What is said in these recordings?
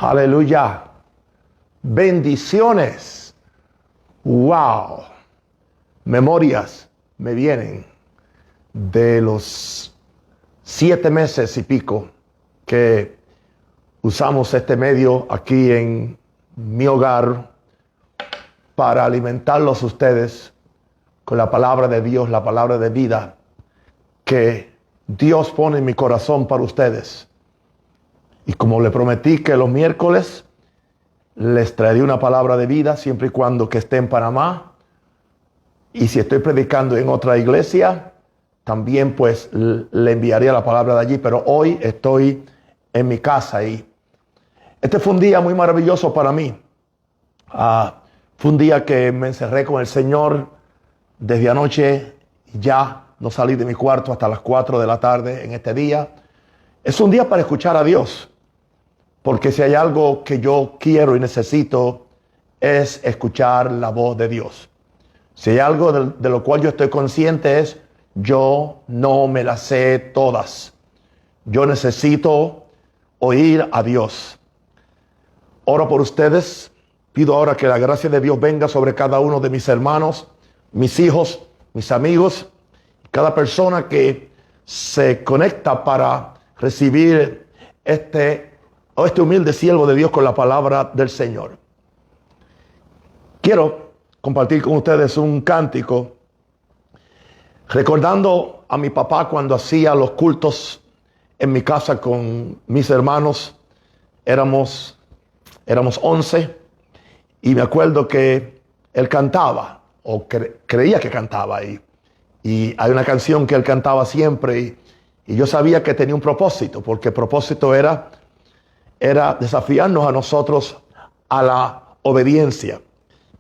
Aleluya. Bendiciones. Wow. Memorias me vienen de los 7 meses y pico que usamos este medio aquí en mi hogar para alimentarlos a ustedes con la palabra de Dios, la palabra de vida que Dios pone en mi corazón para ustedes. Y como le prometí que los miércoles les traeré una palabra de vida siempre y cuando que esté en Panamá. Y si estoy predicando en otra iglesia, también pues le enviaría la palabra de allí. Pero hoy estoy en mi casa y este fue un día muy maravilloso para mí. Fue un día que me encerré con el Señor desde anoche. Ya no salí de mi cuarto hasta las 4 de la tarde en este día. Es un día para escuchar a Dios. Porque si hay algo que yo quiero y necesito es escuchar la voz de Dios. Si hay algo de lo cual yo estoy consciente es, yo no me las sé todas. Yo necesito oír a Dios. Oro por ustedes. Pido ahora que la gracia de Dios venga sobre cada uno de mis hermanos, mis hijos, mis amigos, cada persona que se conecta para recibir este humilde siervo de Dios con la palabra del Señor. Quiero compartir con ustedes un cántico recordando a mi papá cuando hacía los cultos en mi casa con mis hermanos. Éramos 11 y me acuerdo que él cantaba o creía que cantaba y hay una canción que él cantaba siempre y yo sabía que tenía un propósito, porque el propósito era desafiarnos a nosotros a la obediencia.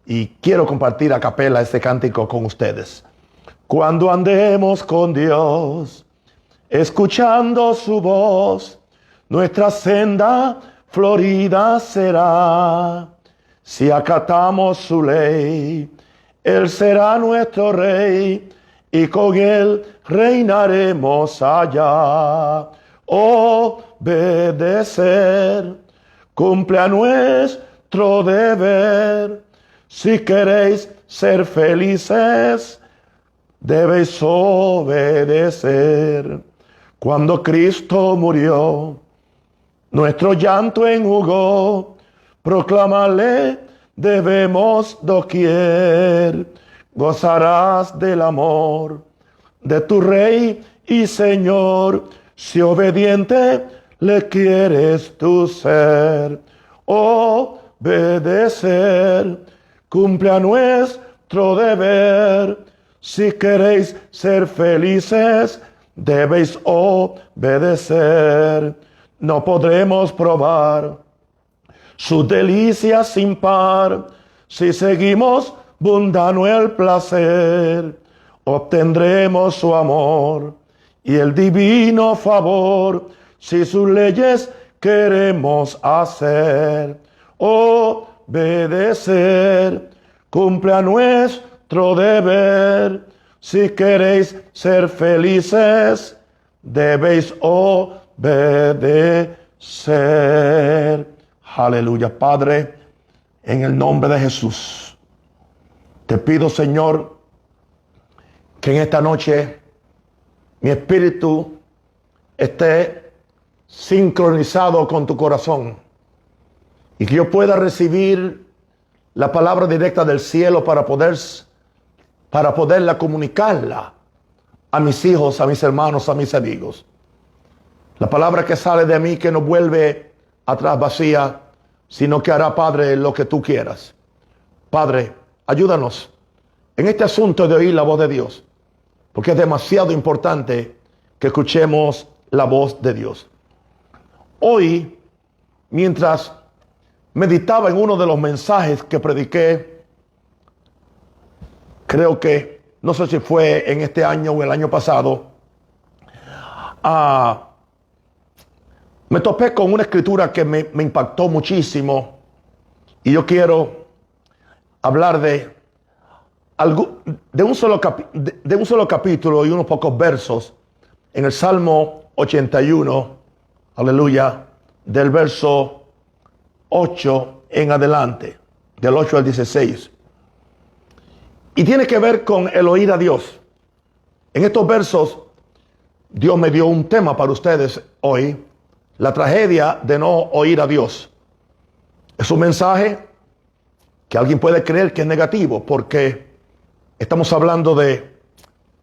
Y quiero compartir a capela este cántico con ustedes. Cuando andemos con Dios, escuchando su voz, nuestra senda florida será. Si acatamos su ley, Él será nuestro rey, y con Él reinaremos allá. Obedecer cumple a nuestro deber. Si queréis ser felices, debéis obedecer. Cuando Cristo murió, nuestro llanto enjugó. Proclamarle debemos doquier. Gozarás del amor de tu Rey y Señor, si obediente le quieres tú ser. Obedecer cumple a nuestro deber. Si queréis ser felices, debéis obedecer. No podremos probar sus delicias sin par si seguimos mundano el placer. Obtendremos su amor y el divino favor si sus leyes queremos hacer. Obedecer cumple a nuestro deber. Si queréis ser felices, debéis obedecer. Aleluya. Padre, en el nombre de Jesús, te pido, Señor, que en esta noche mi espíritu esté sincronizado con tu corazón y que yo pueda recibir la palabra directa del cielo para poderla comunicarla a mis hijos, a mis hermanos, a mis amigos. La palabra que sale de mí que no vuelve atrás vacía, sino que hará, Padre, lo que tú quieras. Padre, ayúdanos en este asunto de oír la voz de Dios, porque es demasiado importante que escuchemos la voz de Dios. Hoy, mientras meditaba en uno de los mensajes que prediqué, creo que, no sé si fue en este año o el año pasado, me topé con una escritura que me impactó muchísimo y yo quiero hablar de un solo capítulo y unos pocos versos en el Salmo 81, aleluya, del verso 8 en adelante, del 8 al 16. Y tiene que ver con el oír a Dios. En estos versos, Dios me dio un tema para ustedes hoy: la tragedia de no oír a Dios. Es un mensaje que alguien puede creer que es negativo, porque estamos hablando de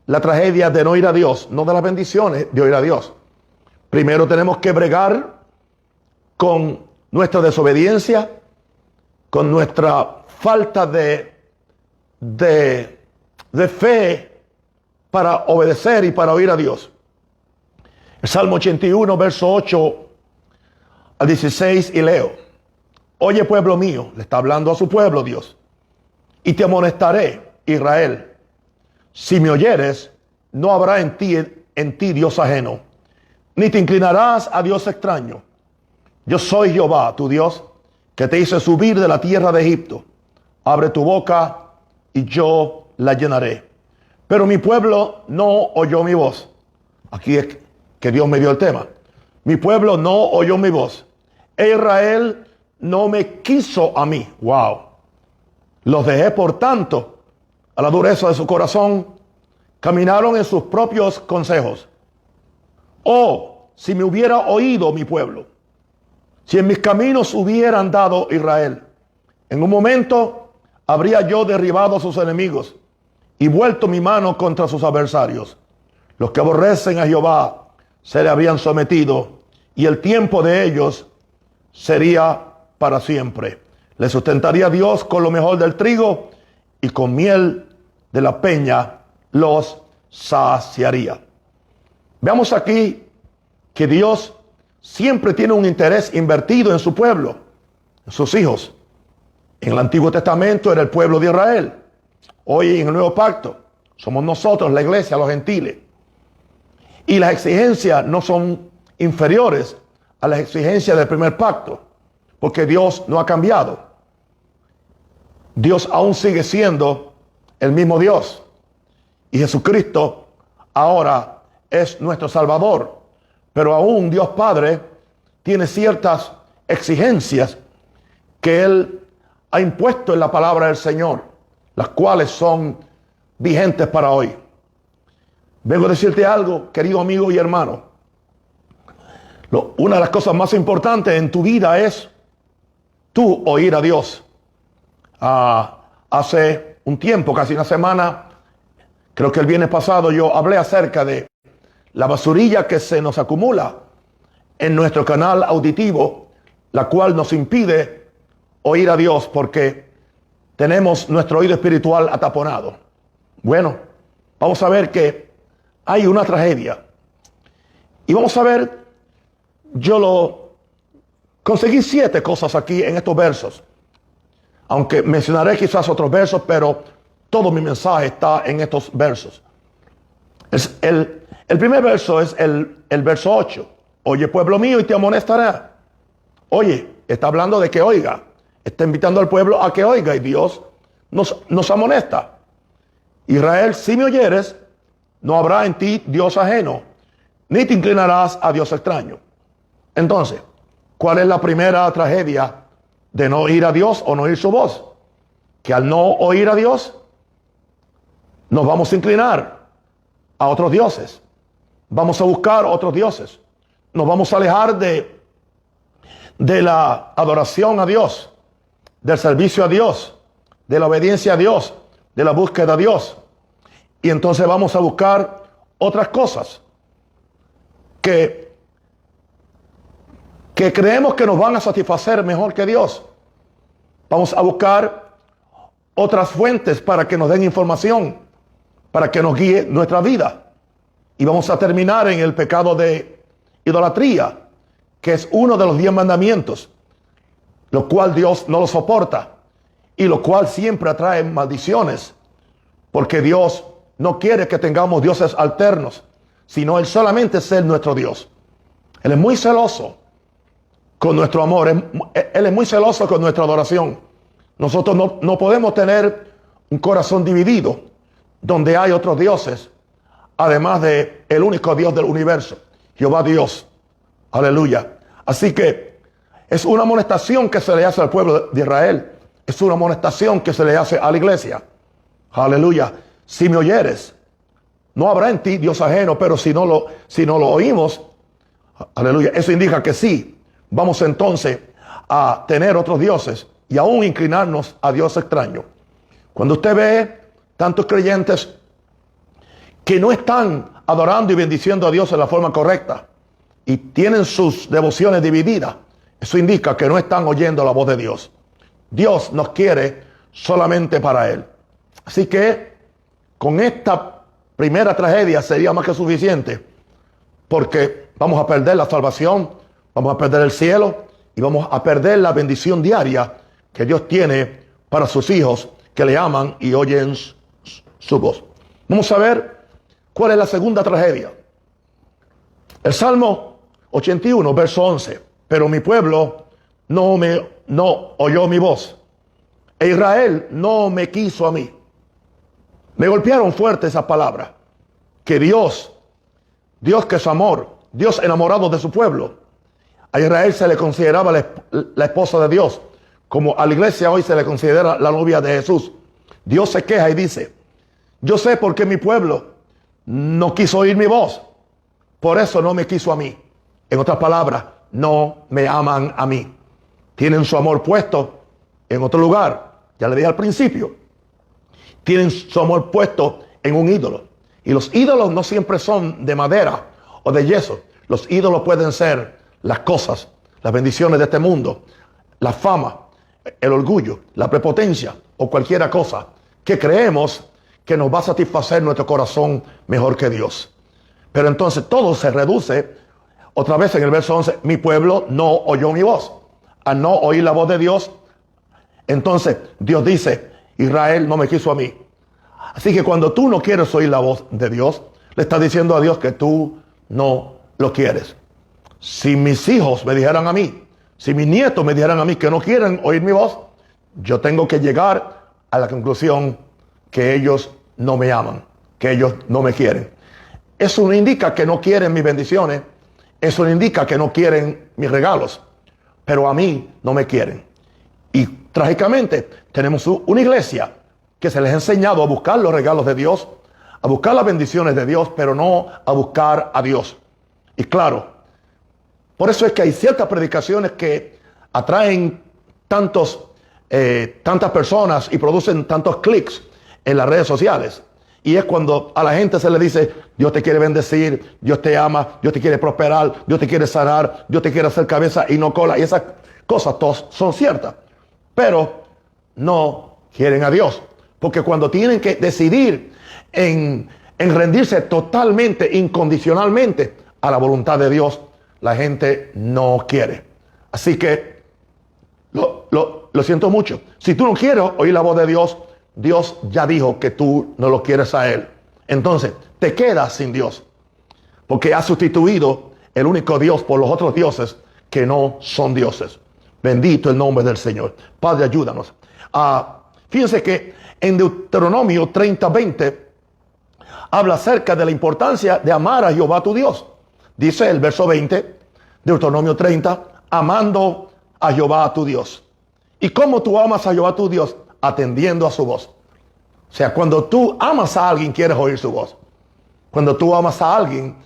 la tragedia de no oír a Dios, no de las bendiciones de oír a Dios. Primero tenemos que bregar con nuestra desobediencia, con nuestra falta de fe para obedecer y para oír a Dios. El Salmo 81, verso 8 al 16, y leo: Oye, pueblo mío, le está hablando a su pueblo Dios, y te amonestaré, Israel. Si me oyeres, no habrá en ti Dios ajeno, ni te inclinarás a Dios extraño. Yo soy Jehová, tu Dios, que te hice subir de la tierra de Egipto. Abre tu boca y yo la llenaré. Pero mi pueblo no oyó mi voz. Aquí es que Dios me dio el tema. Mi pueblo no oyó mi voz. Israel no me quiso a mí. Wow. Los dejé, por tanto, a la dureza de su corazón. Caminaron en sus propios consejos. Oh, si me hubiera oído mi pueblo, si en mis caminos hubiera andado Israel, en un momento habría yo derribado a sus enemigos y vuelto mi mano contra sus adversarios. Los que aborrecen a Jehová se le habrían sometido, y el tiempo de ellos sería para siempre. Le sustentaría Dios con lo mejor del trigo, y con miel de la peña los saciaría. Veamos aquí que Dios siempre tiene un interés invertido en su pueblo, en sus hijos. En el Antiguo Testamento era el pueblo de Israel. Hoy en el Nuevo Pacto somos nosotros, la iglesia, los gentiles. Y las exigencias no son inferiores a las exigencias del primer pacto, porque Dios no ha cambiado. Dios aún sigue siendo el mismo Dios. Y Jesucristo ahora es nuestro Salvador. Pero aún Dios Padre tiene ciertas exigencias que Él ha impuesto en la palabra del Señor, las cuales son vigentes para hoy. Vengo a decirte algo, querido amigo y hermano. Una de las cosas más importantes en tu vida es tú oír a Dios. Hace un tiempo, casi una semana, creo que el viernes pasado, yo hablé acerca de la basurilla que se nos acumula en nuestro canal auditivo, la cual nos impide oír a Dios porque tenemos nuestro oído espiritual ataponado. Bueno, vamos a ver que hay una tragedia. Y vamos a ver, conseguí 7 cosas aquí en estos versos. Aunque mencionaré quizás otros versos, pero todo mi mensaje está en estos versos. El primer verso es el verso 8. Oye, pueblo mío, y te amonestará. Oye, está hablando de que oiga. Está invitando al pueblo a que oiga, y Dios nos amonesta. Israel, si me oyeres, no habrá en ti Dios ajeno, ni te inclinarás a Dios extraño. Entonces, ¿cuál es la primera tragedia de no oír a Dios o no oír su voz? Que al no oír a Dios, nos vamos a inclinar a otros dioses. Vamos a buscar otros dioses. Nos vamos a alejar de la adoración a Dios, del servicio a Dios, de la obediencia a Dios, de la búsqueda a Dios. Y entonces vamos a buscar otras cosas que creemos que nos van a satisfacer mejor que Dios. Vamos a buscar otras fuentes para que nos den información, para que nos guíe nuestra vida. Y vamos a terminar en el pecado de idolatría, que es uno de los 10 mandamientos, lo cual Dios no lo soporta y lo cual siempre atrae maldiciones, porque Dios no quiere que tengamos dioses alternos, sino Él solamente es nuestro Dios. Él es muy celoso con nuestro amor, Él es muy celoso con nuestra adoración. Nosotros no podemos tener un corazón dividido donde hay otros dioses, además de el único Dios del universo, Jehová Dios. Aleluya. Así que Es una amonestación que se le hace al pueblo de Israel. Es una amonestación que se le hace a la iglesia. Aleluya. Si me oyeres, no habrá en ti Dios ajeno, pero si no lo oímos, aleluya, eso indica que sí. Vamos entonces a tener otros dioses y aún inclinarnos a Dios extraño. Cuando usted ve tantos creyentes que no están adorando y bendiciendo a Dios en la forma correcta y tienen sus devociones divididas, eso indica que no están oyendo la voz de Dios. Dios nos quiere solamente para Él. Así que con esta primera tragedia sería más que suficiente, porque vamos a perder la salvación, vamos a perder el cielo y vamos a perder la bendición diaria que Dios tiene para sus hijos que le aman y oyen su voz. Vamos a ver cuál es la segunda tragedia. El Salmo 81, verso 11. Pero mi pueblo no oyó mi voz, e Israel no me quiso a mí. Me golpearon fuerte esas palabras. Que Dios que es amor, Dios enamorado de su pueblo. A Israel se le consideraba la esposa de Dios, como a la iglesia hoy se le considera la novia de Jesús. Dios se queja y dice: yo sé por qué mi pueblo no quiso oír mi voz, por eso no me quiso a mí. En otras palabras, no me aman a mí. Tienen su amor puesto en otro lugar. Ya le dije al principio, tienen su amor puesto en un ídolo. Y los ídolos no siempre son de madera o de yeso. Los ídolos pueden ser las cosas, las bendiciones de este mundo, la fama, el orgullo, la prepotencia o cualquier cosa que creemos que nos va a satisfacer nuestro corazón mejor que Dios. Pero entonces todo se reduce, otra vez en el verso 11, mi pueblo no oyó mi voz. Al no oír la voz de Dios, entonces Dios dice, Israel no me quiso a mí. Así que cuando tú no quieres oír la voz de Dios, le estás diciendo a Dios que tú no lo quieres. Si mis hijos me dijeran a mí, si mis nietos me dijeran a mí que no quieren oír mi voz, yo tengo que llegar a la conclusión que ellos no me aman, que ellos no me quieren. Eso no indica que no quieren mis bendiciones, eso no indica que no quieren mis regalos, pero a mí no me quieren. Y trágicamente tenemos una iglesia que se les ha enseñado a buscar los regalos de Dios, a buscar las bendiciones de Dios, pero no a buscar a Dios. Y claro, por eso es que hay ciertas predicaciones que atraen tantas personas y producen tantos clics en las redes sociales. Y es cuando a la gente se le dice, Dios te quiere bendecir, Dios te ama, Dios te quiere prosperar, Dios te quiere sanar, Dios te quiere hacer cabeza y no cola. Y esas cosas todas son ciertas. Pero no quieren a Dios. Porque cuando tienen que decidir en rendirse totalmente, incondicionalmente a la voluntad de Dios, la gente no quiere. Así que lo siento mucho. Si tú no quieres oír la voz de Dios, Dios ya dijo que tú no lo quieres a Él. Entonces te quedas sin Dios, porque has sustituido el único Dios por los otros dioses que no son dioses. Bendito el nombre del Señor. Padre, ayúdanos. Fíjense que en Deuteronomio 30:20 habla acerca de la importancia de amar a Jehová tu Dios. Dice el verso 20, Deuteronomio 30, amando a Jehová tu Dios. ¿Y cómo tú amas a Jehová tu Dios? Atendiendo a su voz. O sea, cuando tú amas a alguien, quieres oír su voz. Cuando tú amas a alguien,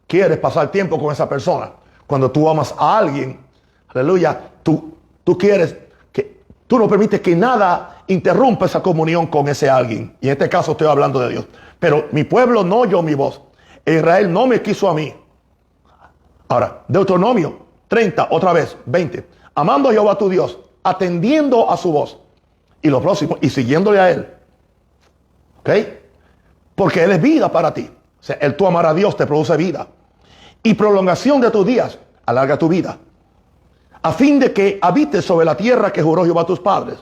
quieres pasar tiempo con esa persona. Cuando tú amas a alguien, aleluya, tú quieres que tú no permites que nada interrumpa esa comunión con ese alguien. Y en este caso estoy hablando de Dios. Pero mi pueblo no oyó mi voz. Israel no me quiso a mí. Ahora, Deuteronomio 30, otra vez, 20. Amando a Jehová tu Dios, atendiendo a su voz. Y lo próximo, y siguiéndole a Él. ¿Ok? Porque Él es vida para ti. O sea, el tú amar a Dios te produce vida. Y prolongación de tus días, alarga tu vida. A fin de que habites sobre la tierra que juró Jehová a tus padres,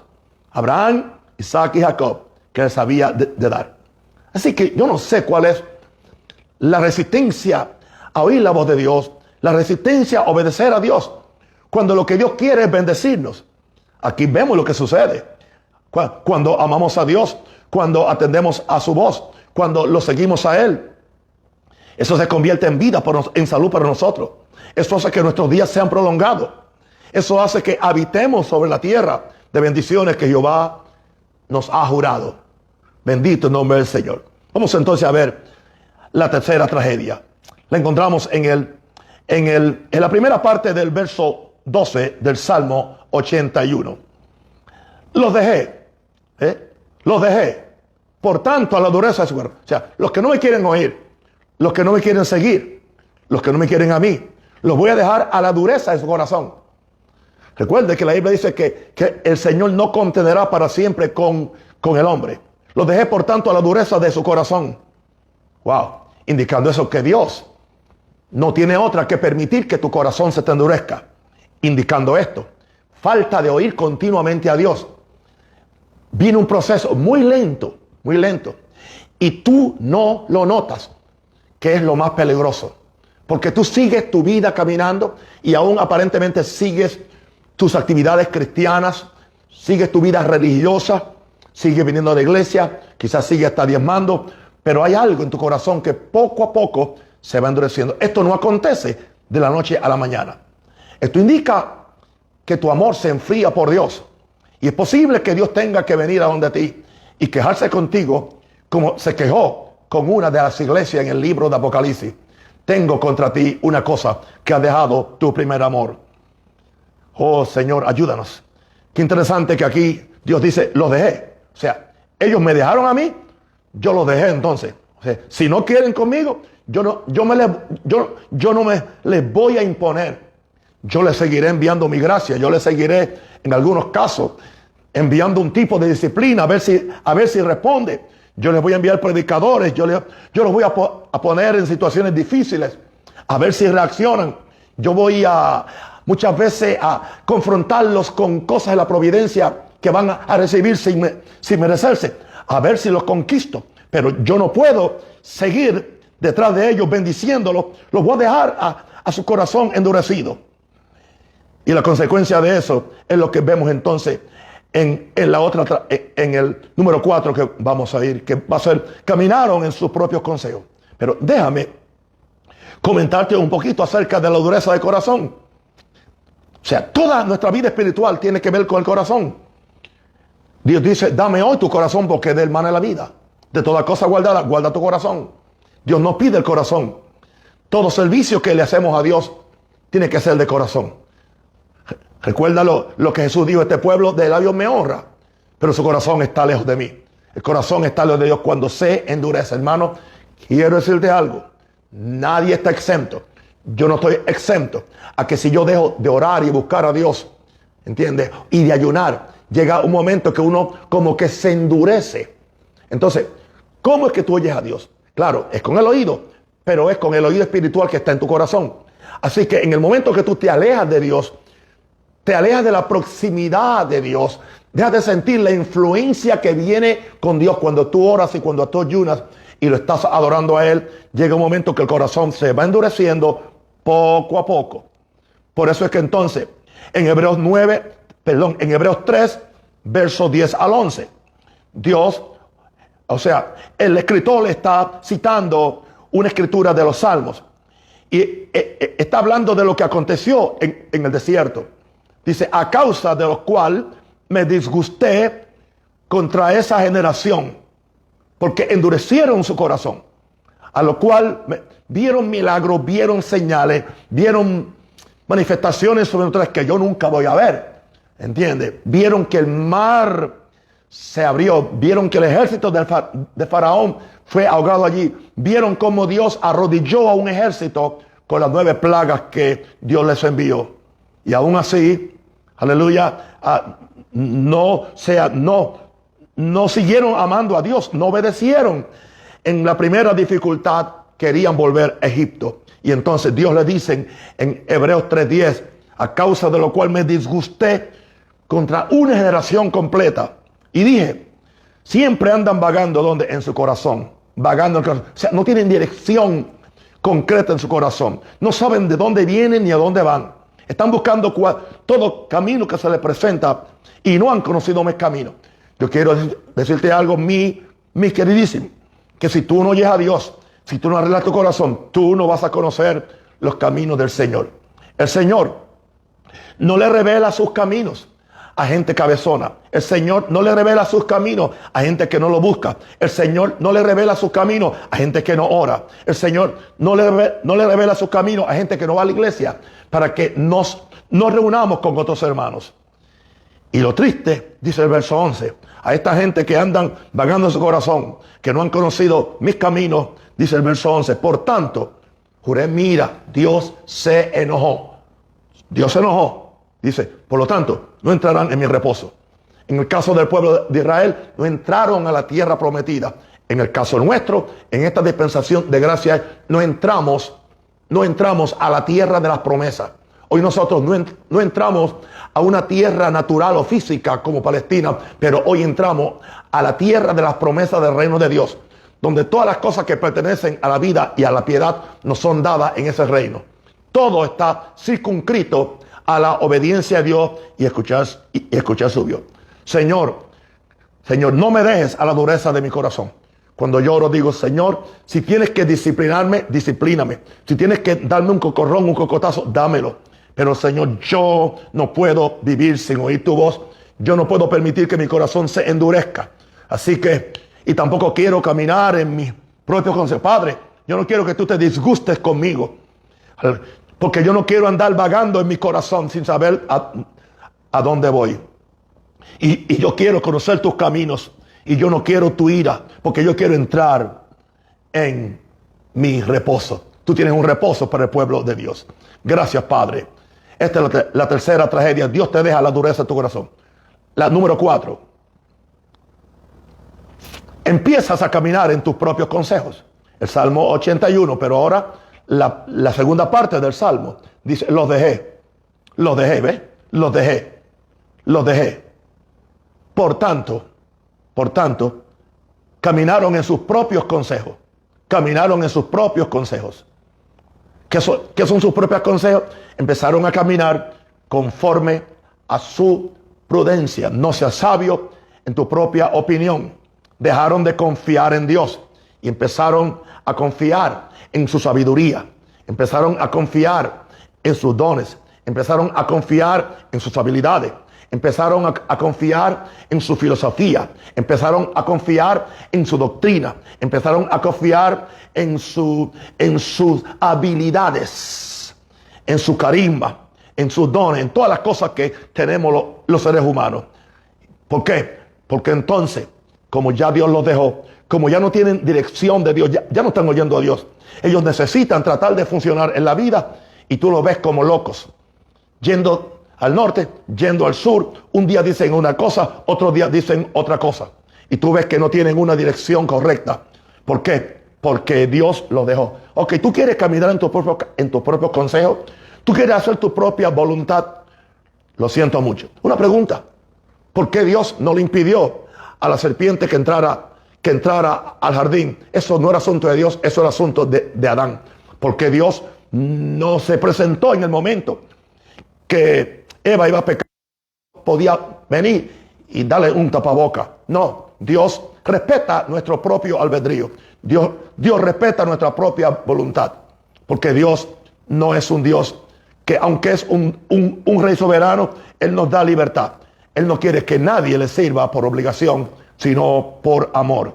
Abraham, Isaac y Jacob, que les había de dar. Así que yo no sé cuál es la resistencia a oír la voz de Dios, la resistencia a obedecer a Dios, cuando lo que Dios quiere es bendecirnos. Aquí vemos lo que sucede. Cuando amamos a Dios, cuando atendemos a su voz, cuando lo seguimos a Él, eso se convierte en vida, en salud para nosotros. Eso hace que nuestros días sean prolongados. Eso hace que habitemos sobre la tierra de bendiciones que Jehová nos ha jurado. Bendito el nombre del Señor. Vamos entonces a ver la tercera tragedia. La encontramos en la primera parte del verso 12 del Salmo 81. Los dejé, por tanto, a la dureza de su corazón. O sea, los que no me quieren oír, los que no me quieren seguir, los que no me quieren a mí, los voy a dejar a la dureza de su corazón. Recuerde que la Biblia dice que el Señor no contenderá para siempre con el hombre. Los dejé, por tanto, a la dureza de su corazón. Wow, indicando eso, que Dios no tiene otra que permitir que tu corazón se te endurezca. Indicando esto, falta de oír continuamente a Dios. Viene un proceso muy lento, y tú no lo notas, que es lo más peligroso. Porque tú sigues tu vida caminando y aún aparentemente sigues tus actividades cristianas, sigues tu vida religiosa, sigues viniendo a la iglesia, quizás sigues hasta diezmando, pero hay algo en tu corazón que poco a poco se va endureciendo. Esto no acontece de la noche a la mañana. Esto indica que tu amor se enfría por Dios. Y es posible que Dios tenga que venir a donde ti y quejarse contigo como se quejó con una de las iglesias en el libro de Apocalipsis. Tengo contra ti una cosa, que has dejado tu primer amor. Oh Señor, ayúdanos. Qué interesante que aquí Dios dice, los dejé. O sea, ellos me dejaron a mí, yo los dejé entonces. O sea, si no quieren conmigo, yo no me les voy a imponer. Yo les seguiré enviando mi gracia. Yo les seguiré, en algunos casos, enviando un tipo de disciplina a ver si responde. Yo les voy a enviar predicadores. Yo los voy a poner en situaciones difíciles a ver si reaccionan. Yo voy muchas veces a confrontarlos con cosas de la providencia que van a recibir sin merecerse, a ver si los conquisto. Pero yo no puedo seguir detrás de ellos bendiciéndolos. Los voy a dejar a su corazón endurecido. Y la consecuencia de eso es lo que vemos entonces en el número 4 que vamos a ir, que va a ser, caminaron en sus propios consejos. Pero déjame comentarte un poquito acerca de la dureza de corazón. O sea, toda nuestra vida espiritual tiene que ver con el corazón. Dios dice, dame hoy tu corazón porque de él mana la vida. De toda cosa guardada, guarda tu corazón. Dios nos pide el corazón. Todo servicio que le hacemos a Dios tiene que ser de corazón. Recuerda lo que Jesús dijo, este pueblo de labios me honra, pero su corazón está lejos de mí. El corazón está lejos de Dios cuando se endurece. Hermano, quiero decirte algo. Nadie está exento. Yo no estoy exento a que si yo dejo de orar y buscar a Dios, ¿entiendes? Y de ayunar, llega un momento que uno como que se endurece. Entonces, ¿cómo es que tú oyes a Dios? Claro, es con el oído, pero es con el oído espiritual que está en tu corazón. Así que en el momento que tú te alejas de Dios, te alejas de la proximidad de Dios, dejas de sentir la influencia que viene con Dios cuando tú oras y cuando tú ayunas y lo estás adorando a Él. Llega un momento que el corazón se va endureciendo poco a poco. Por eso es que entonces en Hebreos 3, versos 10 al 11, Dios, o sea, el escritor le está citando una escritura de los Salmos y está hablando de lo que aconteció en el desierto. Dice, a causa de lo cual me disgusté contra esa generación, porque endurecieron su corazón, a lo cual vieron milagros, vieron señales, vieron manifestaciones sobrenaturales que yo nunca voy a ver. ¿Entiendes? Vieron que el mar se abrió, vieron que el ejército de Faraón fue ahogado allí, vieron cómo Dios arrodilló a un ejército con las 9 plagas que Dios les envió. Y aún así, aleluya, no siguieron amando a Dios, no obedecieron. En la primera dificultad querían volver a Egipto. Y entonces Dios le dice en Hebreos 3:10, a causa de lo cual me disgusté contra una generación completa. Y dije, siempre andan vagando ¿dónde? En su corazón. Vagando en el corazón. O sea, no tienen dirección concreta en su corazón. No saben de dónde vienen ni a dónde van. Están buscando todo camino que se les presenta y no han conocido mis caminos. Yo quiero decirte algo, mi queridísimo, que si tú no oyes a Dios, si tú no arreglas tu corazón, tú no vas a conocer los caminos del Señor. El Señor no le revela sus caminos a gente cabezona. El Señor no le revela sus caminos a gente que no lo busca. El Señor no le revela sus caminos a gente que no ora. El Señor no le revela sus caminos a gente que no va a la iglesia para que nos reunamos con otros hermanos. Y lo triste, dice el verso 11, a esta gente que andan vagando en su corazón, que no han conocido mis caminos, dice el verso 11, por tanto, juré, mira, Dios se enojó. Dios se enojó. Dice, por lo tanto, no entrarán en mi reposo. En el caso del pueblo de Israel, no entraron a la tierra prometida. En el caso nuestro, en esta dispensación de gracia, no entramos a la tierra de las promesas. Hoy nosotros no entramos a una tierra natural o física como Palestina, pero hoy entramos a la tierra de las promesas del reino de Dios, donde todas las cosas que pertenecen a la vida y a la piedad nos son dadas en ese reino. Todo está circunscrito a la obediencia a Dios y escuchar su Dios. Señor, no me dejes a la dureza de mi corazón. Cuando yo oro digo, Señor, si tienes que disciplinarme, disciplíname. Si tienes que darme un cocorrón, un cocotazo, dámelo. Pero Señor, yo no puedo vivir sin oír tu voz. Yo no puedo permitir que mi corazón se endurezca. Así que, y tampoco quiero caminar en mis propios consejos. Padre, yo no quiero que tú te disgustes conmigo. Porque yo no quiero andar vagando en mi corazón sin saber a dónde voy. Y yo quiero conocer tus caminos. Y yo no quiero tu ira, porque yo quiero entrar en mi reposo. Tú tienes un reposo para el pueblo de Dios. Gracias, Padre. Esta es la tercera tragedia. Dios te deja la dureza de tu corazón. La número 4. Empiezas a caminar en tus propios consejos. El Salmo 81, pero ahora la segunda parte del Salmo dice, los dejé, ¿ves? Los dejé. Por tanto, caminaron en sus propios consejos. ¿Qué son sus propios consejos? Empezaron a caminar conforme a su prudencia. No seas sabio en tu propia opinión. Dejaron de confiar en Dios y empezaron a confiar en su sabiduría. Empezaron a confiar en sus dones. Empezaron a confiar en sus habilidades. Empezaron a confiar en su filosofía. Empezaron a confiar en su doctrina. Empezaron a confiar en sus habilidades, en su carisma, en sus dones, en todas las cosas que tenemos los seres humanos. ¿Por qué? Porque entonces, como ya Dios los dejó, como ya no tienen dirección de Dios, ya no están oyendo a Dios. Ellos necesitan tratar de funcionar en la vida y tú los ves como locos, yendo al norte, yendo al sur. Un día dicen una cosa, otro día dicen otra cosa. Y tú ves que no tienen una dirección correcta. ¿Por qué? Porque Dios los dejó. Ok, tú quieres caminar en tu propio consejo. Tú quieres hacer tu propia voluntad. Lo siento mucho. Una pregunta. ¿Por qué Dios no le impidió a la serpiente que entrara al jardín? Eso no era asunto de Dios, eso era asunto de Adán. Porque Dios no se presentó en el momento que Eva iba a pecar, podía venir y darle un tapaboca. No, Dios respeta nuestro propio albedrío. Dios respeta nuestra propia voluntad. Porque Dios no es un Dios que, aunque es un rey soberano, Él nos da libertad. Él no quiere que nadie le sirva por obligación, sino por amor.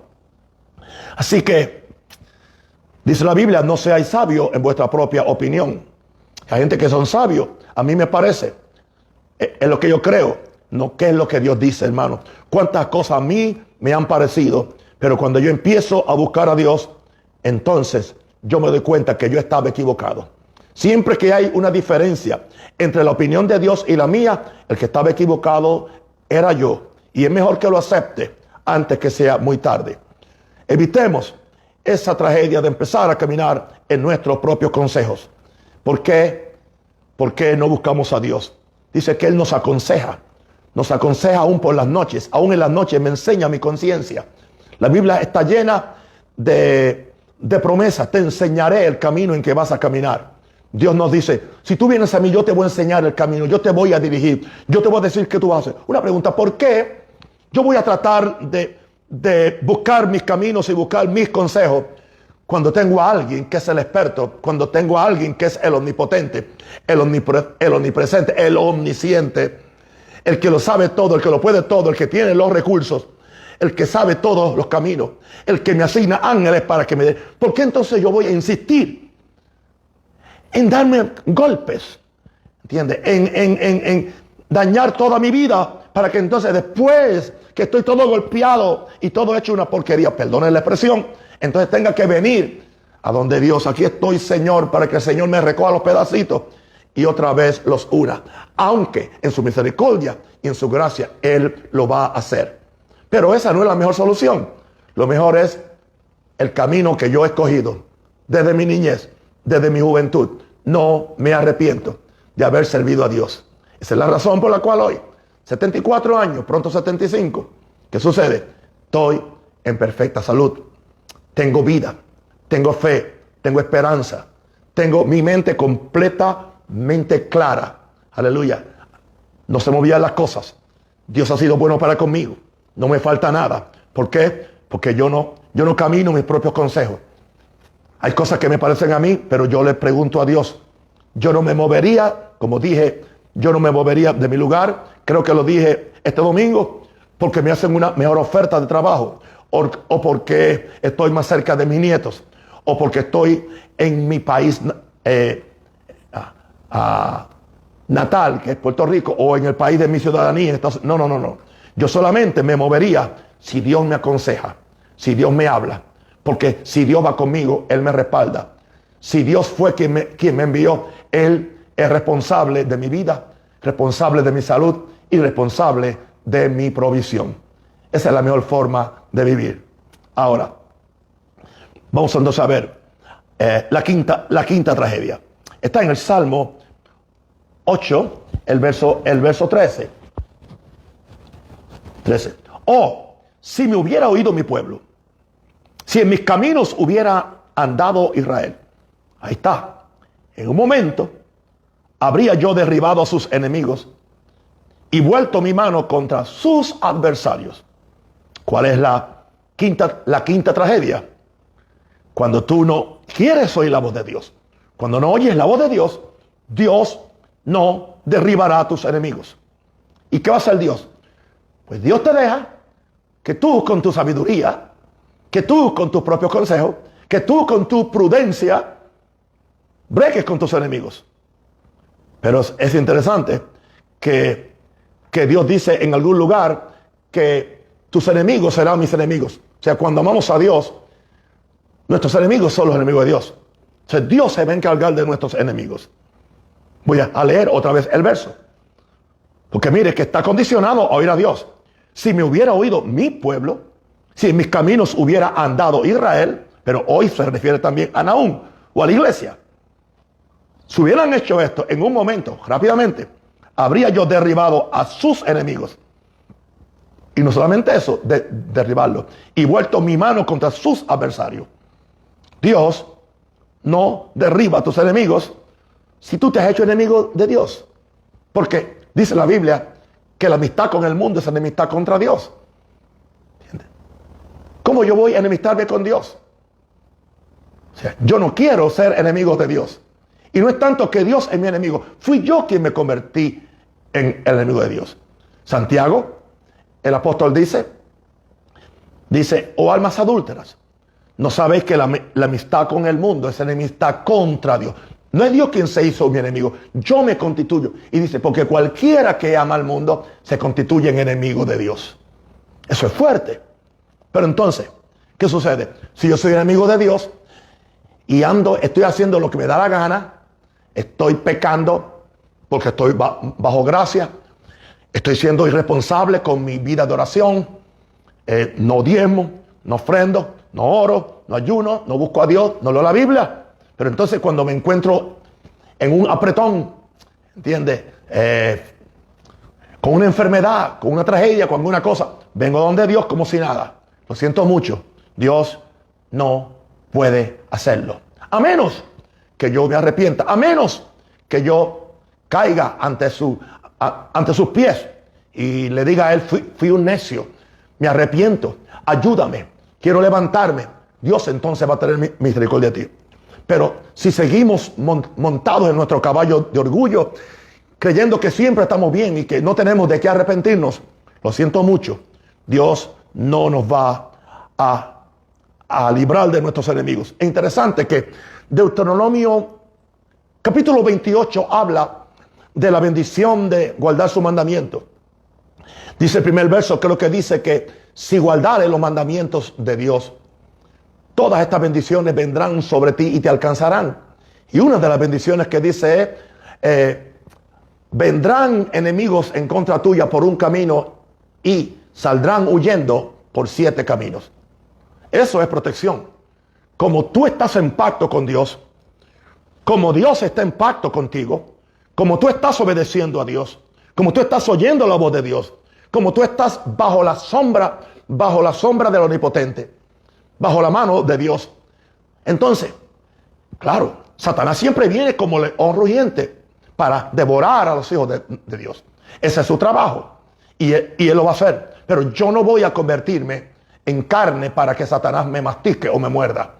Así que, dice la Biblia, no seáis sabios en vuestra propia opinión. Hay gente que son sabios. A mí me parece, es lo que yo creo, no qué es lo que Dios dice, hermano. Cuántas cosas a mí me han parecido, pero cuando yo empiezo a buscar a Dios, entonces yo me doy cuenta que yo estaba equivocado. Siempre que hay una diferencia entre la opinión de Dios y la mía, el que estaba equivocado era yo. Y es mejor que lo acepte antes que sea muy tarde. Evitemos esa tragedia de empezar a caminar en nuestros propios consejos. ¿Por qué? Porque no buscamos a Dios. Dice que Él nos aconseja aún por las noches. Aún en las noches me enseña mi conciencia. La Biblia está llena de promesas. Te enseñaré el camino en que vas a caminar. Dios nos dice, si tú vienes a mí, yo te voy a enseñar el camino. Yo te voy a dirigir. Yo te voy a decir qué tú vas a hacer. Una pregunta, ¿por qué yo voy a tratar de buscar mis caminos y buscar mis consejos cuando tengo a alguien que es el experto, cuando tengo a alguien que es el omnipotente, el omnipresente, el omnisciente, el que lo sabe todo, el que lo puede todo, el que tiene los recursos, el que sabe todos los caminos, el que me asigna ángeles para que me dé. ¿Por qué entonces yo voy a insistir en darme golpes? ¿Entiendes? En dañar toda mi vida para que entonces después que estoy todo golpeado y todo hecho una porquería, perdonen la expresión, entonces tenga que venir a donde Dios, aquí estoy, Señor, para que el Señor me recoja los pedacitos y otra vez los una. Aunque en su misericordia y en su gracia Él lo va a hacer. Pero esa no es la mejor solución. Lo mejor es el camino que yo he escogido desde mi niñez, desde mi juventud. No me arrepiento de haber servido a Dios. Esa es la razón por la cual hoy, 74 años, pronto 75, ¿qué sucede? Estoy en perfecta salud. Tengo vida, tengo fe, tengo esperanza, tengo mi mente completamente clara. Aleluya. No se movían las cosas. Dios ha sido bueno para conmigo. No me falta nada. ¿Por qué? Porque yo no camino mis propios consejos. Hay cosas que me parecen a mí, pero yo le pregunto a Dios. Yo no me movería, como dije, yo no me movería de mi lugar. Creo que lo dije este domingo, porque me hacen una mejor oferta de trabajo, o porque estoy más cerca de mis nietos, o porque estoy en mi país natal, que es Puerto Rico, o en el país de mi ciudadanía. No. Yo solamente me movería si Dios me aconseja, si Dios me habla, porque si Dios va conmigo, Él me respalda. Si Dios fue quien me envió, Él es responsable de mi vida, responsable de mi salud y responsable de mi provisión. Esa es la mejor forma de vivir. Ahora, vamos entonces a ver la quinta tragedia. Está en el Salmo 8, el verso 13. Oh, si me hubiera oído mi pueblo, si en mis caminos hubiera andado Israel. Ahí está. En un momento habría yo derribado a sus enemigos y vuelto mi mano contra sus adversarios. ¿Cuál es la quinta tragedia? Cuando tú no quieres oír la voz de Dios. Cuando no oyes la voz de Dios, Dios no derribará a tus enemigos. ¿Y qué va a hacer Dios? Pues Dios te deja que tú con tu sabiduría, que tú con tus propios consejos, que tú con tu prudencia bregues con tus enemigos. Pero es interesante que Dios dice en algún lugar que tus enemigos serán mis enemigos. O sea, cuando amamos a Dios, nuestros enemigos son los enemigos de Dios. O sea, Dios se va a encargar de nuestros enemigos. Voy a leer otra vez el verso. Porque mire que está condicionado a oír a Dios. Si me hubiera oído mi pueblo, si en mis caminos hubiera andado Israel, pero hoy se refiere también a Nahum o a la iglesia. Si hubieran hecho esto en un momento, rápidamente, habría yo derribado a sus enemigos. Y no solamente eso, derribarlo, y vuelto mi mano contra sus adversarios. Dios no derriba a tus enemigos si tú te has hecho enemigo de Dios. Porque dice la Biblia que la amistad con el mundo es enemistad contra Dios. ¿Entiendes? ¿Cómo yo voy a enemistarme con Dios? O sea, yo no quiero ser enemigo de Dios. Y no es tanto que Dios es mi enemigo. Fui yo quien me convertí en el enemigo de Dios. Santiago, el apóstol dice, oh almas adúlteras, ¿no sabéis que la amistad con el mundo es enemistad contra Dios? No es Dios quien se hizo mi enemigo, yo me constituyo. Y dice, porque cualquiera que ama al mundo se constituye en enemigo de Dios. Eso es fuerte. Pero entonces, ¿qué sucede? Si yo soy enemigo de Dios y estoy haciendo lo que me da la gana, estoy pecando porque estoy bajo gracia, estoy siendo irresponsable con mi vida de oración, no diezmo, no ofrendo, no oro, no ayuno, no busco a Dios, no leo la Biblia. Pero entonces cuando me encuentro en un apretón, ¿entiendes? Con una enfermedad, con una tragedia, con alguna cosa, vengo donde Dios como si nada. Lo siento mucho. Dios no puede hacerlo. A menos que yo me arrepienta, a menos que yo caiga ante sus pies y le diga a Él, fui un necio, me arrepiento, ayúdame, quiero levantarme, Dios entonces va a tener misericordia de ti. Pero si seguimos montados en nuestro caballo de orgullo, creyendo que siempre estamos bien y que no tenemos de qué arrepentirnos, lo siento mucho, Dios no nos va a librar de nuestros enemigos. Es interesante que Deuteronomio capítulo 28 habla de la bendición de guardar su mandamiento. Dice el primer verso, creo que dice que si guardares los mandamientos de Dios, todas estas bendiciones vendrán sobre ti y te alcanzarán. Y una de las bendiciones que dice es, vendrán enemigos en contra tuya por un camino y saldrán huyendo por 7 caminos. Eso es protección. Como tú estás en pacto con Dios, como Dios está en pacto contigo, como tú estás obedeciendo a Dios, como tú estás oyendo la voz de Dios, como tú estás bajo la sombra del Omnipotente, bajo la mano de Dios. Entonces, claro, Satanás siempre viene como león rugiente para devorar a los hijos de Dios. Ese es su trabajo y él lo va a hacer. Pero yo no voy a convertirme en carne para que Satanás me mastique o me muerda.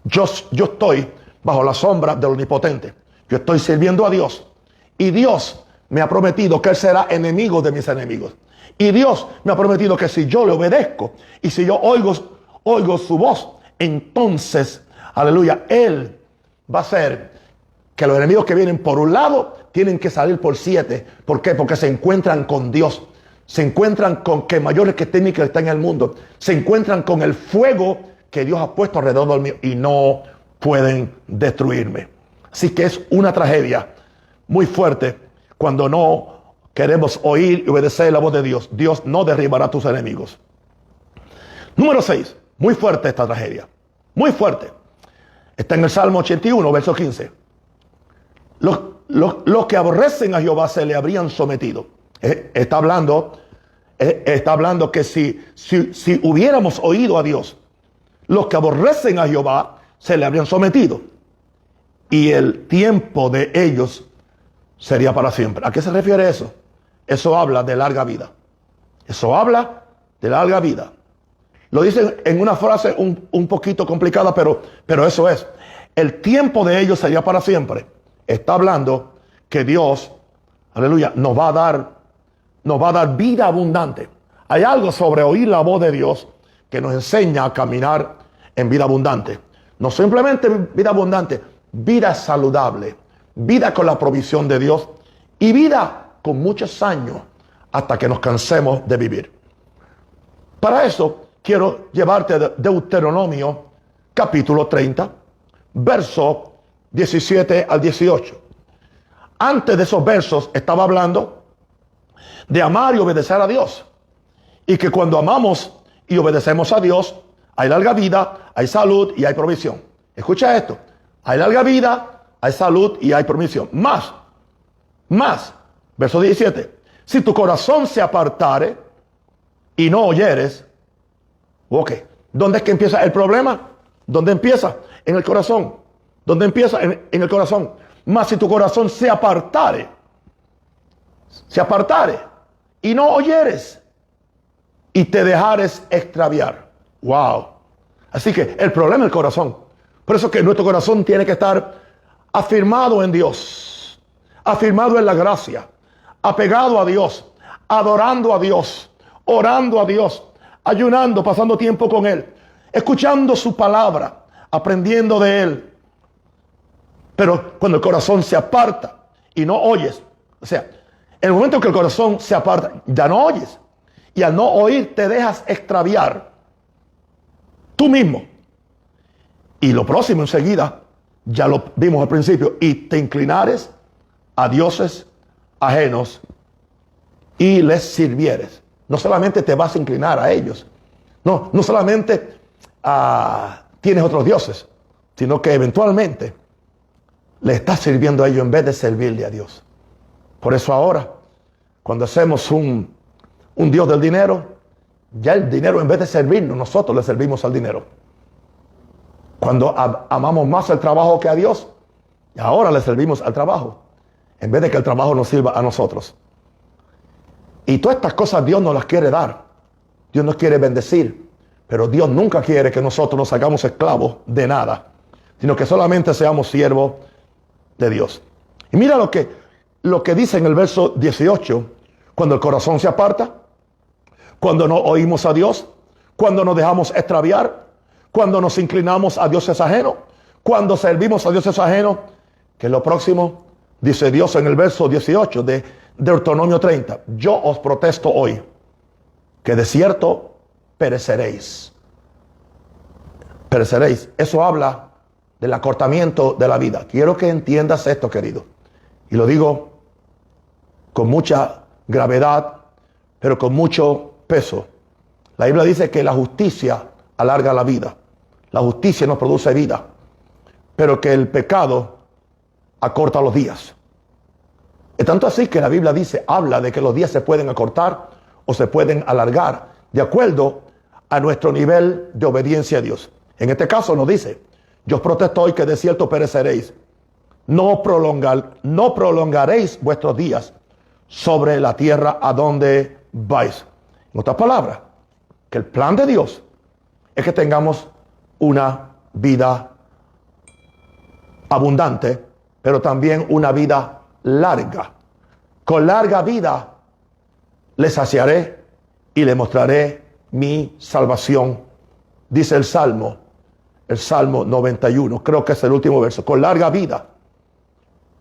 Yo estoy bajo la sombra del Omnipotente. Yo estoy sirviendo a Dios. Y Dios me ha prometido que Él será enemigo de mis enemigos. Y Dios me ha prometido que si yo le obedezco y si yo oigo su voz, entonces, aleluya, Él va a hacer que los enemigos que vienen por un lado tienen que salir por 7. ¿Por qué? Porque se encuentran con Dios. Se encuentran con que mayores que técnicas que está en el mundo. Se encuentran con el fuego que Dios ha puesto alrededor del mío y no pueden destruirme. Así que es una tragedia muy fuerte cuando no queremos oír y obedecer la voz de Dios. Dios no derribará a tus enemigos. Número 6. Muy fuerte esta tragedia. Muy fuerte. Está en el Salmo 81, verso 15. Los que aborrecen a Jehová se le habrían sometido. Está hablando que si hubiéramos oído a Dios, los que aborrecen a Jehová se le habrían sometido. Y el tiempo de ellos sería para siempre. ¿A qué se refiere eso? Eso habla de larga vida. Eso habla de larga vida. Lo dicen en una frase un poquito complicada, pero eso es. El tiempo de ellos sería para siempre. Está hablando que Dios, aleluya, nos va a dar vida abundante. Hay algo sobre oír la voz de Dios que nos enseña a caminar en vida abundante. No simplemente vida abundante, vida saludable, vida con la provisión de Dios y vida con muchos años hasta que nos cansemos de vivir. Para eso quiero llevarte a Deuteronomio capítulo 30, verso 17 al 18. Antes de esos versos estaba hablando de amar y obedecer a Dios. Y que cuando amamos y obedecemos a Dios, hay larga vida, hay salud y hay provisión. Escucha esto. Hay larga vida, hay salud y hay provisión. Más. Verso 17. Si tu corazón se apartare y no oyeres. Ok. ¿Dónde es que empieza el problema? ¿Dónde empieza? En el corazón. ¿Dónde empieza? En el corazón. Mas si tu corazón se apartare y no oyeres y te dejares extraviar. Wow. Así que el problema es el corazón. Por eso que nuestro corazón tiene que estar afirmado en Dios, afirmado en la gracia, apegado a Dios, adorando a Dios, orando a Dios, ayunando, pasando tiempo con Él, escuchando su palabra, aprendiendo de Él. Pero cuando el corazón se aparta y no oyes, o sea, en el momento que el corazón se aparta, ya no oyes. Y al no oír te dejas extraviar tú mismo. Y lo próximo enseguida, ya lo vimos al principio, y te inclinares a dioses ajenos y les sirvieres. No solamente te vas a inclinar a ellos, no solamente tienes otros dioses, sino que eventualmente le estás sirviendo a ellos en vez de servirle a Dios. Por eso ahora, cuando hacemos un Dios del dinero, ya el dinero, en vez de servirnos, nosotros le servimos al dinero. Cuando amamos más el trabajo que a Dios, ahora le servimos al trabajo, en vez de que el trabajo nos sirva a nosotros. Y todas estas cosas Dios nos las quiere dar. Dios nos quiere bendecir. Pero Dios nunca quiere que nosotros nos hagamos esclavos de nada, sino que solamente seamos siervos de Dios. Y mira lo que dice en el verso 18, cuando el corazón se aparta, cuando no oímos a Dios, cuando nos dejamos extraviar, cuando nos inclinamos a dioses ajenos, cuando servimos a dioses ajenos, que es lo próximo, dice Dios en el verso 18 de Deuteronomio 30, yo os protesto hoy, que de cierto pereceréis. Pereceréis. Eso habla del acortamiento de la vida. Quiero que entiendas esto, querido. Y lo digo con mucha gravedad, pero con mucho peso. La Biblia dice que la justicia alarga la vida. La justicia nos produce vida. Pero que el pecado acorta los días. Es tanto así que la Biblia dice, habla de que los días se pueden acortar o se pueden alargar de acuerdo a nuestro nivel de obediencia a Dios. En este caso nos dice, yo os protesto hoy que de cierto pereceréis. No prolongaréis vuestros días sobre la tierra a donde vais. En otras palabras, que el plan de Dios es que tengamos una vida abundante, pero también una vida larga. Con larga vida le saciaré y le mostraré mi salvación. Dice el Salmo 91, creo que es el último verso. Con larga vida,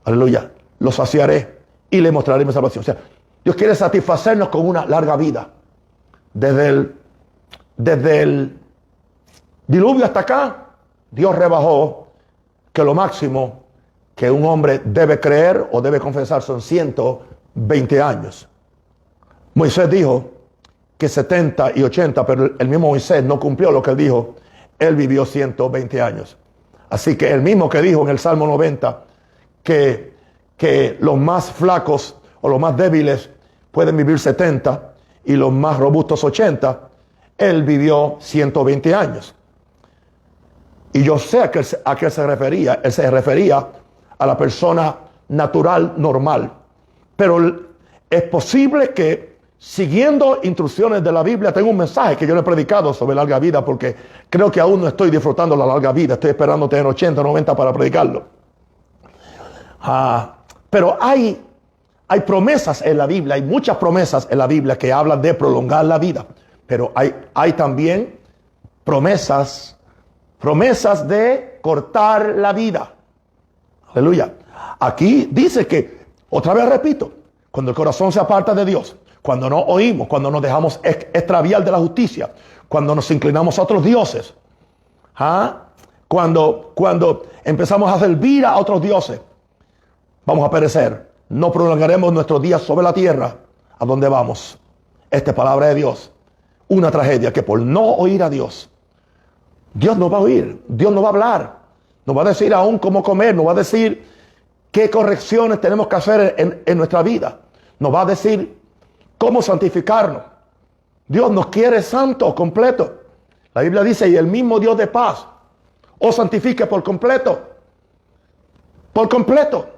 aleluya, lo saciaré y le mostraré mi salvación. O sea, Dios quiere satisfacernos con una larga vida. Desde el diluvio hasta acá, Dios rebajó que lo máximo que un hombre debe creer o debe confesar son 120 años. Moisés dijo que 70 y 80, pero el mismo Moisés no cumplió lo que él dijo. Él vivió 120 años. Así que el mismo que dijo en el Salmo 90 que los más flacos o los más débiles pueden vivir 70 y los más robustos 80, él vivió 120 años. Y yo sé a qué se refería. Él se refería a la persona natural, normal. Pero es posible que, siguiendo instrucciones de la Biblia, tengo un mensaje que yo le he predicado sobre larga vida, porque creo que aún no estoy disfrutando la larga vida. Estoy esperando tener 80, 90 para predicarlo. Pero hay promesas en la Biblia, hay muchas promesas en la Biblia que hablan de prolongar la vida. Pero hay también promesas de cortar la vida. Aleluya. Aquí dice que, otra vez repito, cuando el corazón se aparta de Dios, cuando no oímos, cuando nos dejamos extraviar de la justicia, cuando nos inclinamos a otros dioses, cuando empezamos a servir a otros dioses, vamos a perecer. No prolongaremos nuestros días sobre la tierra a donde vamos. Esta es palabra de Dios. Una tragedia que por no oír a Dios, Dios nos va a oír, Dios nos va a hablar, nos va a decir aún cómo comer, nos va a decir qué correcciones tenemos que hacer en nuestra vida, nos va a decir cómo santificarnos. Dios nos quiere santos, completos. La Biblia dice, y el mismo Dios de paz os santifique por completo. Por completo.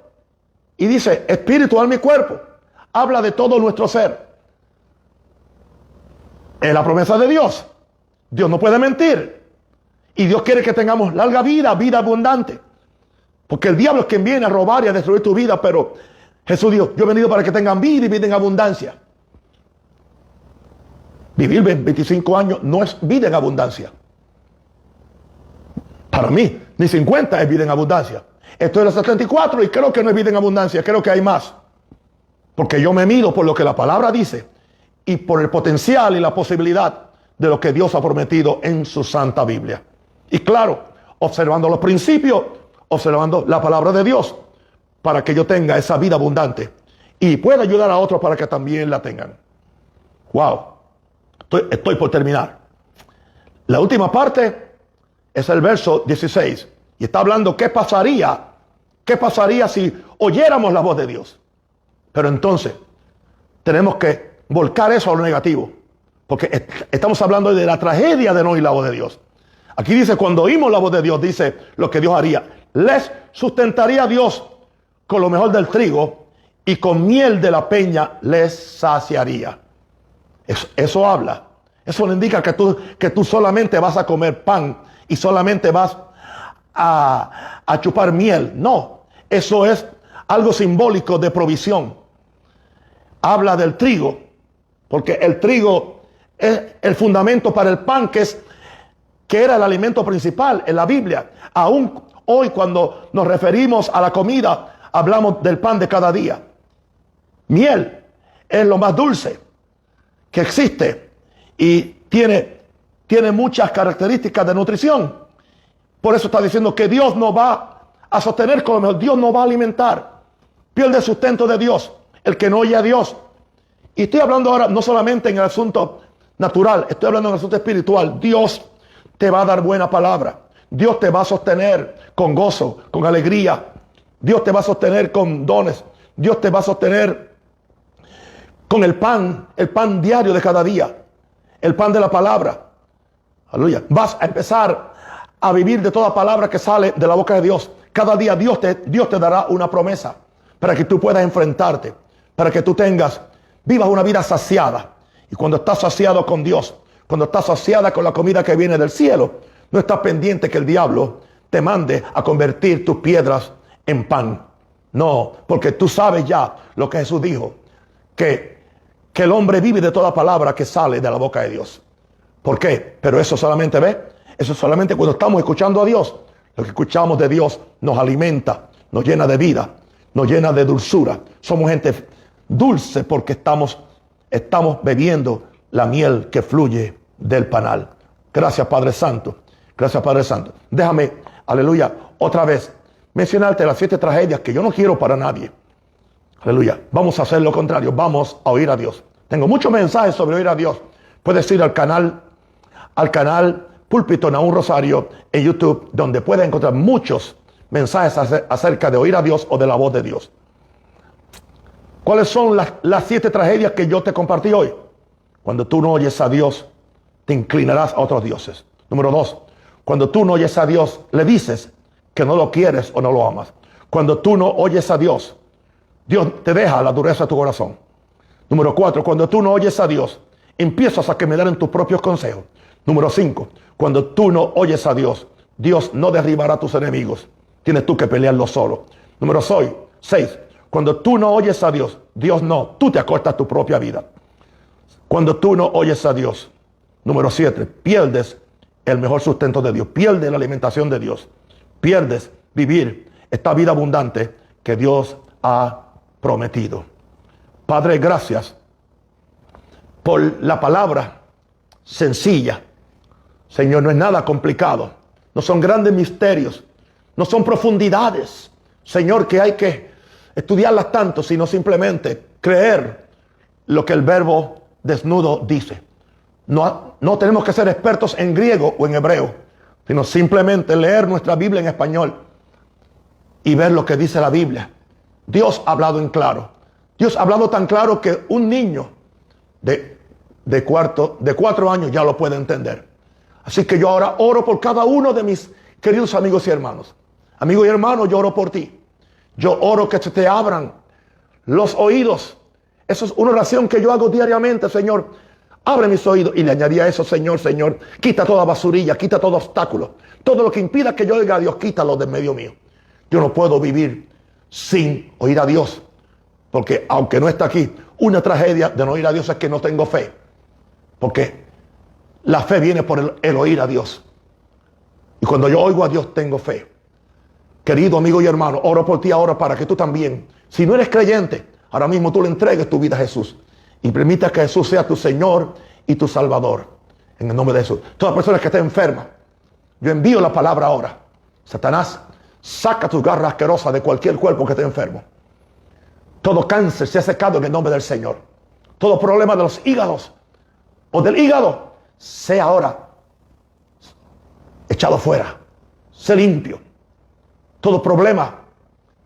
Y dice, espíritu, alma y cuerpo. Habla de todo nuestro ser. Es la promesa de Dios. Dios no puede mentir. Y Dios quiere que tengamos larga vida, vida abundante. Porque el diablo es quien viene a robar y a destruir tu vida. Pero Jesús dijo, yo he venido para que tengan vida y vida en abundancia. Vivir 25 años no es vida en abundancia. Para mí, ni 50 es vida en abundancia. Estoy en los 74 y creo que no es vida en abundancia. Creo que hay más. Porque yo me mido por lo que la palabra dice y por el potencial y la posibilidad de lo que Dios ha prometido en su santa Biblia. Y claro, observando los principios, observando la palabra de Dios, para que yo tenga esa vida abundante y pueda ayudar a otros para que también la tengan. Wow, estoy por terminar. La última parte es el verso 16 y está hablando qué pasaría si oyéramos la voz de Dios. Pero entonces tenemos que volcar eso a lo negativo, porque estamos hablando de la tragedia de no oír la voz de Dios. Aquí dice, cuando oímos la voz de Dios, dice lo que Dios haría. Les sustentaría Dios con lo mejor del trigo y con miel de la peña les saciaría. Eso habla Eso no indica que tú solamente vas a comer pan y solamente vas a chupar miel. No, eso es algo simbólico de provisión. Habla del trigo, porque el trigo es el fundamento para el pan, que era el alimento principal en la Biblia. Aún hoy, cuando nos referimos a la comida, hablamos del pan de cada día. Miel es lo más dulce que existe y tiene muchas características de nutrición. Por eso está diciendo que Dios nos va a sostener con lo mejor. Dios nos va a alimentar. Pierde el sustento de Dios el que no oye a Dios. Y estoy hablando ahora no solamente en el asunto natural, estoy hablando en el asunto espiritual. Dios te va a dar buena palabra. Dios te va a sostener con gozo, con alegría. Dios te va a sostener con dones. Dios te va a sostener con el pan diario de cada día. El pan de la palabra. Aleluya. Vas a empezar a vivir de toda palabra que sale de la boca de Dios. Cada día Dios te dará una promesa para que tú puedas enfrentarte, para que tú vivas una vida saciada. Y cuando estás saciado con Dios, cuando estás saciada con la comida que viene del cielo, no estás pendiente que el diablo te mande a convertir tus piedras en pan. No, porque tú sabes ya lo que Jesús dijo, que el hombre vive de toda palabra que sale de la boca de Dios. ¿Por qué? Pero eso solamente eso solamente cuando estamos escuchando a Dios. Lo que escuchamos de Dios nos alimenta, nos llena de vida, nos llena de dulzura. Somos gente dulce porque estamos bebiendo la miel que fluye del panal. Gracias, Padre Santo. Gracias, Padre Santo. Déjame, aleluya, otra vez mencionarte las 7 tragedias que yo no quiero para nadie. Aleluya. Vamos a hacer lo contrario. Vamos a oír a Dios. Tengo muchos mensajes sobre oír a Dios. Puedes ir al canal Púlpito Nahum Rosario en YouTube, donde puedes encontrar muchos mensajes acerca de oír a Dios o de la voz de Dios. ¿Cuáles son las 7 tragedias que yo te compartí hoy? Cuando tú no oyes a Dios, te inclinarás a otros dioses. Número 2, cuando tú no oyes a Dios, le dices que no lo quieres o no lo amas. Cuando tú no oyes a Dios, Dios te deja la dureza de tu corazón. Número 4, cuando tú no oyes a Dios, empiezas a caminar en tus propios consejos. Número 5, cuando tú no oyes a Dios, Dios no derribará a tus enemigos. Tienes tú que pelearlo solo. Número 6, cuando tú no oyes a Dios, tú te acortas tu propia vida. Cuando tú no oyes a Dios. Número 7, pierdes el mejor sustento de Dios. Pierdes la alimentación de Dios. Pierdes vivir esta vida abundante que Dios ha prometido. Padre, gracias por la palabra sencilla. Señor, no es nada complicado. No son grandes misterios. No son profundidades, Señor, que hay que estudiarlas tanto, sino simplemente creer lo que el verbo desnudo dice. No tenemos que ser expertos en griego o en hebreo, sino simplemente leer nuestra Biblia en español y ver lo que dice la Biblia. Dios ha hablado en claro. Dios ha hablado tan claro que un niño de 4 años ya lo puede entender. Así que yo ahora oro por cada uno de mis queridos amigos y hermanos. Amigo y hermano, yo oro por ti. Yo oro que se te abran los oídos. Eso es una oración que yo hago diariamente, Señor. Abre mis oídos. Y le añadía eso, Señor, quita toda basurilla, quita todo obstáculo. Todo lo que impida que yo oiga a Dios, quítalo de medio mío. Yo no puedo vivir sin oír a Dios. Porque aunque no está aquí, una tragedia de no oír a Dios es que no tengo fe. Porque la fe viene por el oír a Dios. Y cuando yo oigo a Dios, tengo fe. Querido amigo y hermano, oro por ti ahora para que tú también, si no eres creyente, ahora mismo tú le entregues tu vida a Jesús. Y permita que Jesús sea tu Señor y tu Salvador. En el nombre de Jesús. Toda persona que esté enferma, yo envío la palabra ahora. Satanás, saca tus garras asquerosas de cualquier cuerpo que esté enfermo. Todo cáncer se ha secado en el nombre del Señor. Todo problema de los hígados o del hígado sea ahora echado fuera. Sé limpio. Todo problema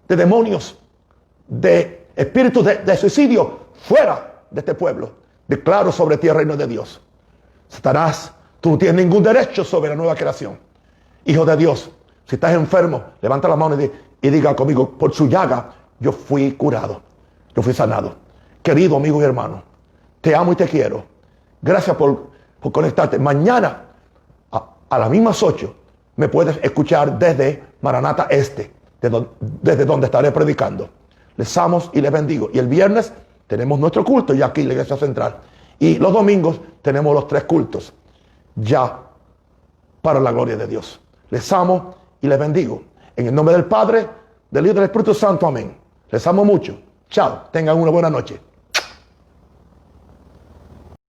de demonios, de espíritus de suicidio, fuera de este pueblo. Declaro sobre ti el reino de Dios. Satanás, tú no tienes ningún derecho sobre la nueva creación. Hijo de Dios, si estás enfermo, levanta la mano y diga conmigo, por su llaga yo fui curado, yo fui sanado. Querido amigo y hermano, te amo y te quiero. Gracias por por conectarte. Mañana a las mismas 8 me puedes escuchar desde Maranata Este, desde donde estaré predicando. Les amo y les bendigo. Y el viernes tenemos nuestro culto ya aquí en la Iglesia Central. Y los domingos tenemos los 3 cultos ya para la gloria de Dios. Les amo y les bendigo. En el nombre del Padre, del Hijo y del Espíritu Santo. Amén. Les amo mucho. Chao. Tengan una buena noche.